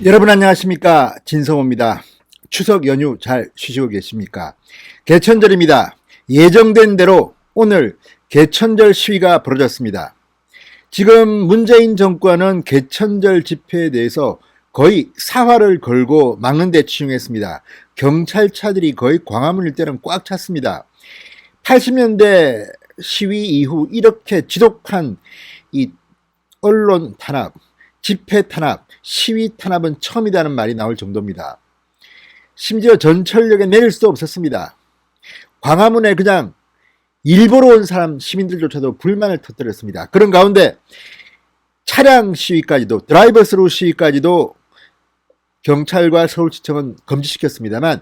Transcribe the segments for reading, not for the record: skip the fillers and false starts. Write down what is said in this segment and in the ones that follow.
여러분 안녕하십니까, 진성호입니다. 추석 연휴 잘 쉬시고 계십니까? 개천절입니다. 예정된 대로 오늘 개천절 시위가 벌어졌습니다. 지금 문재인 정권은 개천절 집회에 대해서 거의 사활을 걸고 막는 데 치중했습니다. 경찰차들이 거의 광화문 일대는 꽉 찼습니다. 80년대 시위 이후 이렇게 지독한 이 언론 탄압, 집회 탄압, 시위 탄압은 처음이라는 말이 나올 정도입니다. 심지어 전철역에 내릴 수도 없었습니다. 광화문에 그냥 일보러 온 사람 시민들조차도 불만을 터뜨렸습니다. 그런 가운데 차량 시위까지도, 드라이버 스루 시위까지도 경찰과 서울시청은 금지시켰습니다만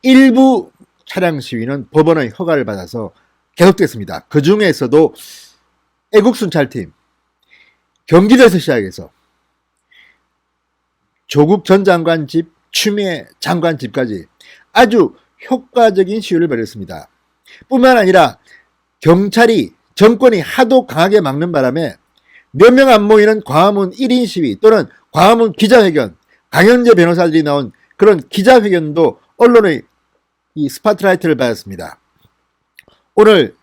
일부 차량 시위는 법원의 허가를 받아서 계속됐습니다. 그 중에서도 애국순찰팀, 경기도에서 시작해서 조국 전 장관 집, 추미애 장관 집까지 아주 효과적인 시위를 벌였습니다. 뿐만 아니라 경찰이, 정권이 하도 강하게 막는 바람에 몇 명 안 모이는 광화문 1인 시위 또는 광화문 기자회견, 강현재 변호사들이 나온 그런 기자회견도 언론의 이 스포트라이트를 받았습니다. 오늘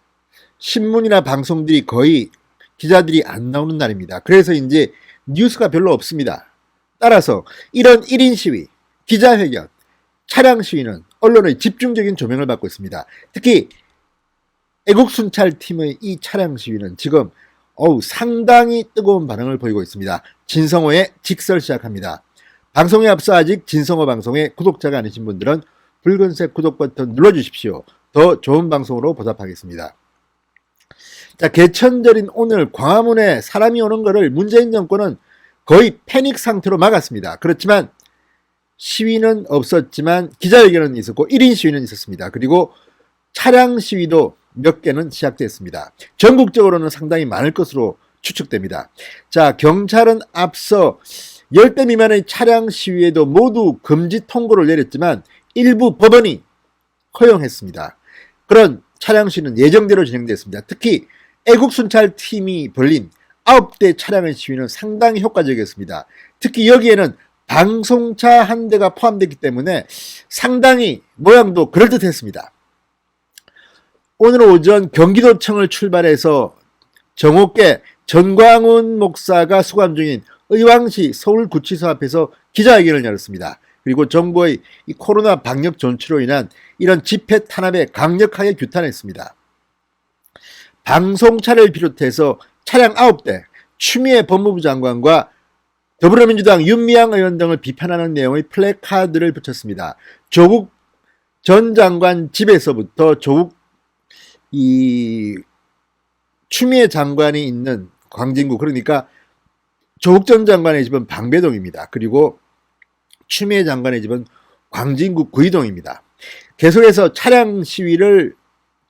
신문이나 방송들이 거의 기자들이 안 나오는 날입니다. 그래서 이제 뉴스가 별로 없습니다. 따라서 이런 1인 시위, 기자회견, 차량 시위는 언론의 집중적인 조명을 받고 있습니다. 특히 애국순찰팀의 이 차량 시위는 지금 상당히 뜨거운 반응을 보이고 있습니다. 진성호의 직설 시작합니다. 방송에 앞서 아직 진성호 방송에 구독자가 아니신 분들은 붉은색 구독 버튼 눌러주십시오. 더 좋은 방송으로 보답하겠습니다. 자, 개천절인 오늘 광화문에 사람이 오는 것을 문재인 정권은 거의 패닉 상태로 막았습니다. 그렇지만 시위는 없었지만 기자회견은 있었고 1인 시위는 있었습니다. 그리고 차량 시위도 몇 개는 시작됐습니다. 전국적으로는 상당히 많을 것으로 추측됩니다. 자, 경찰은 앞서 10대 미만의 차량 시위에도 모두 금지 통고를 내렸지만 일부 법원이 허용했습니다. 그런 차량 시위는 예정대로 진행됐습니다. 특히 애국순찰팀이 벌린 9대 차량의 시위는 상당히 효과적이었습니다. 특히 여기에는 방송차 한 대가 포함됐기 때문에 상당히 모양도 그럴듯했습니다. 오늘 오전 경기도청을 출발해서 정오께 전광훈 목사가 수감 중인 의왕시 서울구치소 앞에서 기자회견을 열었습니다. 그리고 정부의 이 코로나 방역 조치로 인한 이런 집회 탄압에 강력하게 규탄했습니다. 방송차를 비롯해서 차량 9대, 추미애 법무부 장관과 더불어민주당 윤미향 의원 등을 비판하는 내용의 플래카드를 붙였습니다. 조국 전 장관 집에서부터 추미애 장관이 있는 광진구, 그러니까 조국 전 장관의 집은 방배동입니다. 그리고 추미애 장관의 집은 광진구 구이동입니다. 계속해서 차량 시위를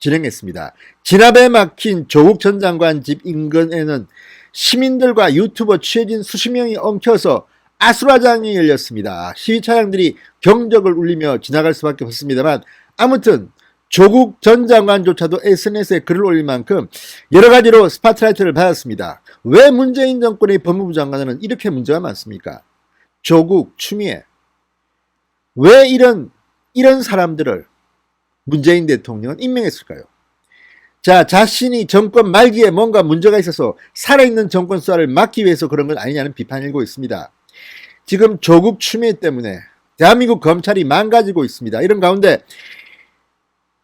진행했습니다. 진압에 막힌 조국 전 장관 집 인근에는 시민들과 유튜버 취재진 수십 명이 엉켜서 아수라장이 열렸습니다. 시위 차량들이 경적을 울리며 지나갈 수밖에 없습니다만 아무튼 조국 전 장관조차도 SNS에 글을 올릴 만큼 여러 가지로 스포트라이트를 받았습니다. 왜 문재인 정권의 법무부 장관은 이렇게 문제가 많습니까? 조국, 추미애, 왜 이런 사람들을 문재인 대통령은 임명했을까요? 자, 자신이 정권 말기에 뭔가 문제가 있어서 살아있는 정권 수사를 막기 위해서 그런 건 아니냐는 비판이 일고 있습니다. 지금 조국, 추미애 때문에 대한민국 검찰이 망가지고 있습니다. 이런 가운데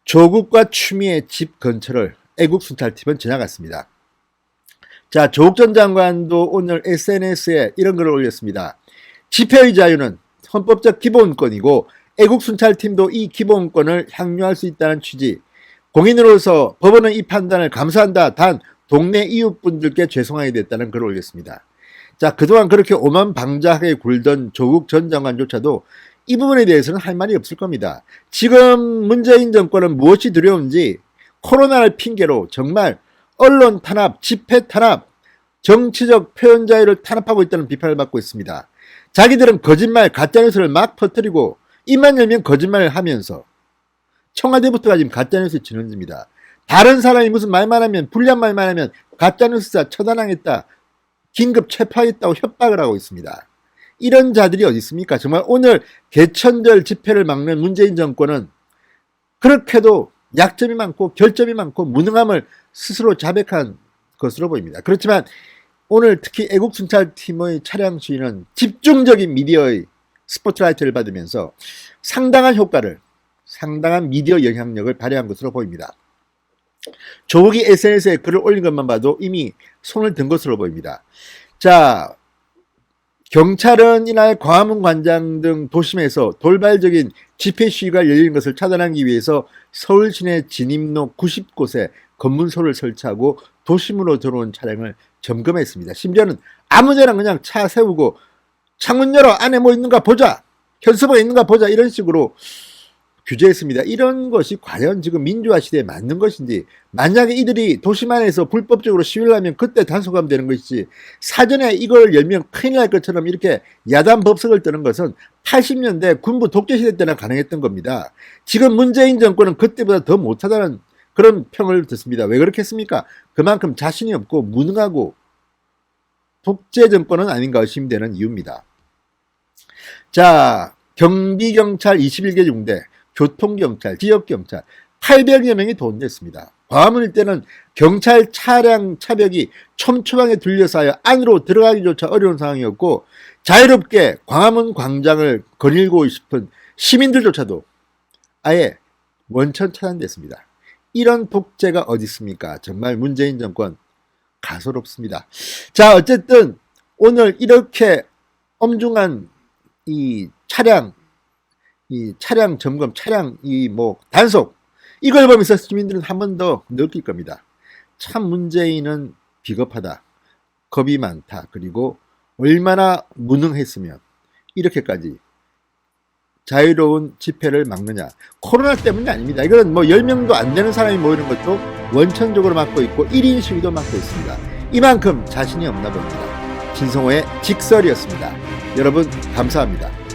조국과 추미애 집 근처를 애국순찰팀은 지나갔습니다. 자, 조국 전 장관도 오늘 SNS에 이런 글을 올렸습니다. 집회의 자유는 헌법적 기본권이고 애국순찰팀도 이 기본권을 향유할 수 있다는 취지, 공인으로서 법원은 이 판단을 감사한다. 단 동네 이웃분들께 죄송하게 됐다는 글을 올렸습니다. 자, 그동안 그렇게 오만방자하게 굴던 조국 전 장관조차도 이 부분에 대해서는 할 말이 없을 겁니다. 지금 문재인 정권은 무엇이 두려운지 코로나를 핑계로 정말 언론 탄압, 집회 탄압, 정치적 표현 자유를 탄압하고 있다는 비판을 받고 있습니다. 자기들은 거짓말, 가짜뉴스를 막 퍼뜨리고 입만 열면 거짓말을 하면서 청와대부터가 지금 가짜뉴스 진원지입니다. 다른 사람이 무슨 말만 하면, 불리한 말만 하면 가짜뉴스다, 처단하겠다, 긴급 체포하겠다고 협박을 하고 있습니다. 이런 자들이 어디 있습니까? 정말 오늘 개천절 집회를 막는 문재인 정권은 그렇게도 약점이 많고 결점이 많고 무능함을 스스로 자백한 것으로 보입니다. 그렇지만 오늘 특히 애국순찰팀의 차량 시위는 집중적인 미디어의 스포트라이트를 받으면서 상당한 효과를, 상당한 미디어 영향력을 발휘한 것으로 보입니다. 조국이 SNS에 글을 올린 것만 봐도 이미 손을 든 것으로 보입니다. 자, 경찰은 이날 광화문 광장 등 도심에서 돌발적인 집회 시위가 열린 것을 차단하기 위해서 서울 시내 진입로 90곳에 검문소를 설치하고 도심으로 들어온 차량을 점검했습니다. 심지어는 아무데나 그냥 차 세우고 창문 열어 안에 뭐 있는가 보자, 현수막이 있는가 보자 이런 식으로 규제했습니다. 이런 것이 과연 지금 민주화 시대에 맞는 것인지, 만약에 이들이 도심 안에서 불법적으로 시위를 하면 그때 단속하면 되는 것이지, 사전에 이걸 열면 큰일 날 것처럼 이렇게 야단 법석을 뜨는 것은 80년대 군부 독재 시대 때나 가능했던 겁니다. 지금 문재인 정권은 그때보다 더 못하다는 그런 평을 듣습니다. 왜 그렇게 했습니까? 그만큼 자신이 없고 무능하고 독재 정권은 아닌가 의심되는 이유입니다. 자, 경비경찰 21개 중대, 교통경찰, 지역경찰 800여 명이 동원됐습니다. 광화문 일대는 경찰 차량 차벽이 촘촘하게 둘러싸여 안으로 들어가기조차 어려운 상황이었고, 자유롭게 광화문 광장을 거닐고 싶은 시민들조차도 아예 원천 차단됐습니다. 이런 독재가 어디 있습니까? 정말 문재인 정권 가소롭습니다. 자, 어쨌든 오늘 이렇게 엄중한 이 차량 점검, 차량 단속, 이걸 보면서 시민들은 한 번 더 느낄 겁니다. 참 문재인은 비겁하다, 겁이 많다, 그리고 얼마나 무능했으면 이렇게까지 자유로운 집회를 막느냐. 코로나 때문이 아닙니다. 이건 10명도 안 되는 사람이 모이는 것도 원천적으로 막고 있고 1인 시위도 막고 있습니다. 이만큼 자신이 없나 봅니다. 진성호의 직설이었습니다. 여러분 감사합니다.